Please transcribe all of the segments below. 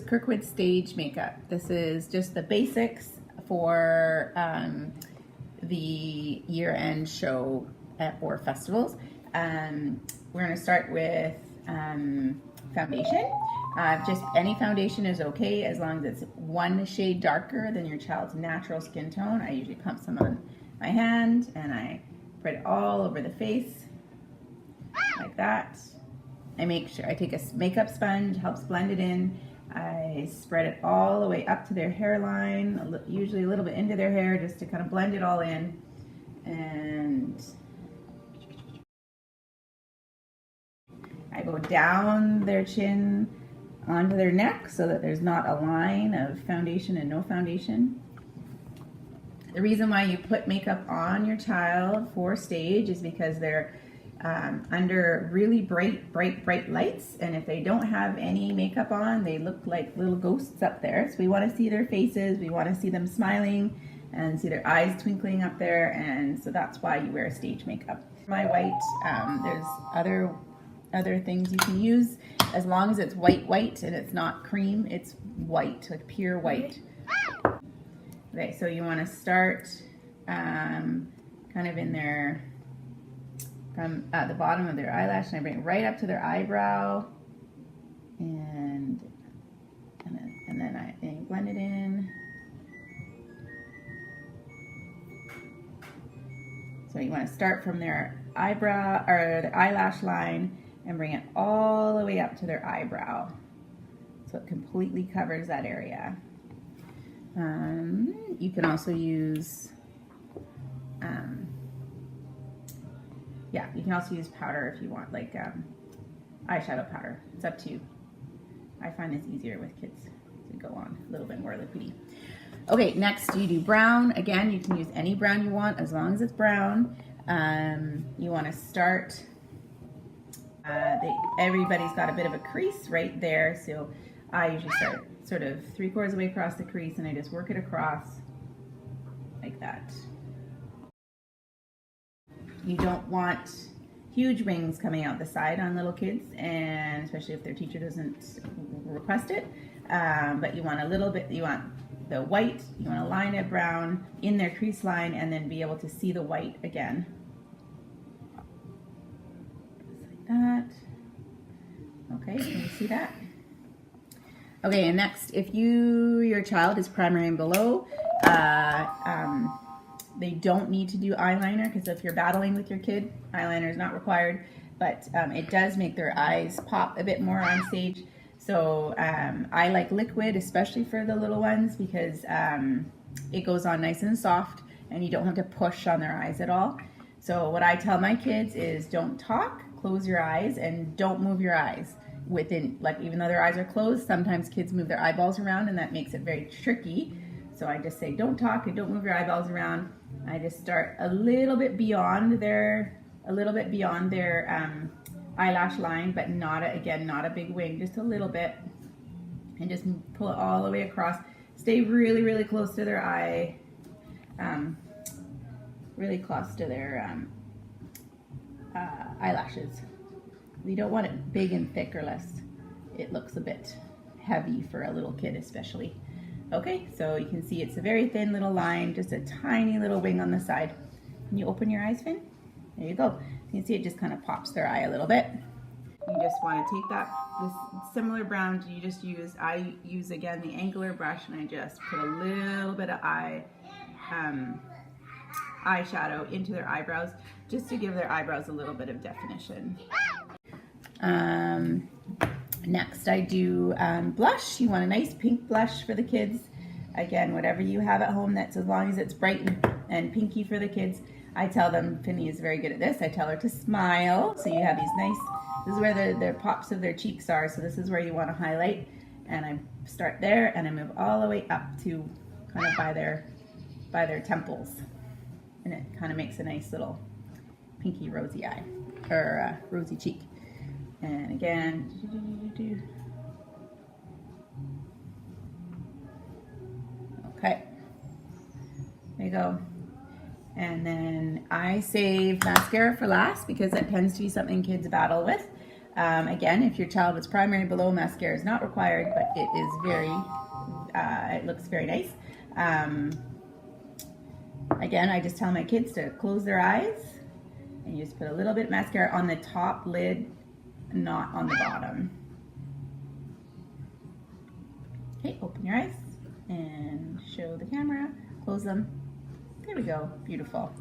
Kirkwood Stage Makeup. This is just the basics for the year-end show or festivals. We're going to start with foundation. Just any foundation is okay as long as it's one shade darker than your child's natural skin tone. I usually pump some on my hand and I spread it all over the face like that. I make sure I take a makeup sponge, helps blend it in. I spread it all the way up to their hairline, usually a little bit into their hair, just to kind of blend it all in. And I go down their chin onto their neck so that there's not a line of foundation and no foundation. The reason why you put makeup on your child for stage is because they're under really bright lights, and if they don't have any makeup on, they look like little ghosts up there. So we want to see their faces, we want to see them smiling and see their eyes twinkling up there, and so that's why you wear stage makeup. My white, there's other things you can use as long as it's white and it's not cream, it's white, like pure white. Okay, so you want to start kind of in their from at the bottom of their eyelash, and I bring it right up to their eyebrow, and then I blend it in. So you want to start from their eyebrow or their eyelash line and bring it all the way up to their eyebrow, so it completely covers that area. You can also use you can also use powder if you want, like eyeshadow powder. It's up to you. I find this easier with kids to go on a little bit more liquidy. Okay, next you do brown. Again, you can use any brown you want as long as it's brown. You want to start, everybody's got a bit of a crease right there, so I usually start sort of 3/4 of the way across the crease, and I just work it across like that. You don't want huge wings coming out the side on little kids, and especially if their teacher doesn't request it. But you want a little bit, you want the white, you want to line it brown in their crease line and then be able to see the white again. Just like that. Okay, can you see that? Okay, and next, if your child is primary and below, they don't need to do eyeliner, because if you're battling with your kid, eyeliner is not required, but it does make their eyes pop a bit more on stage. So I like liquid, especially for the little ones, because it goes on nice and soft and you don't have to push on their eyes at all. So what I tell my kids is don't talk, close your eyes, and don't move your eyes. Even though their eyes are closed, sometimes kids move their eyeballs around and that makes it very tricky. So I just say don't talk and don't move your eyeballs around. I just start a little bit beyond their eyelash line, but not a big wing, just a little bit, and just pull it all the way across. Stay really close to their eye, really close to their eyelashes. We don't want it big and thick, or less it looks a bit heavy for a little kid especially. Okay, so you can see it's a very thin little line, just a tiny little wing on the side. Can you open your eyes, Finn? There you go. You can see it just kind of pops their eye a little bit. You just want to take this similar brown, I use again the angular brush, and I just put a little bit of eyeshadow into their eyebrows, just to give their eyebrows a little bit of definition. Next I do blush. You want a nice pink blush for the kids. Again, whatever you have at home, that's as long as it's bright and pinky for the kids. I tell them, Finny is very good at this, I tell her to smile. So you have these nice, this is where the pops of their cheeks are, so this is where you want to highlight. And I start there and I move all the way up to kind of by their temples. And it kind of makes a nice little pinky rosy eye, or rosy cheek. And again, okay, there you go. And then I save mascara for last, because that tends to be something kids battle with. Again, if your child was primary below, mascara is not required, but it is very, it looks very nice. Again, I just tell my kids to close their eyes and you just put a little bit of mascara on the top lid, not on the bottom. Okay, open your eyes and show the camera, close them. There we go, beautiful.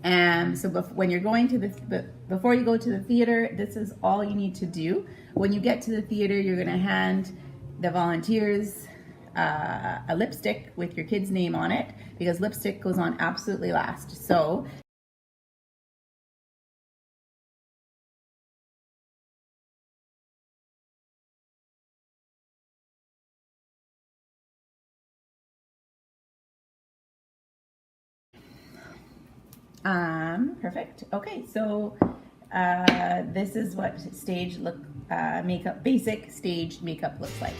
So when you're going to before you go to the theater, this is all you need to do. When you get to the theater, you're gonna hand the volunteers a lipstick with your kid's name on it, because lipstick goes on absolutely last. So perfect. Okay, so this is what stage makeup, basic stage makeup looks like.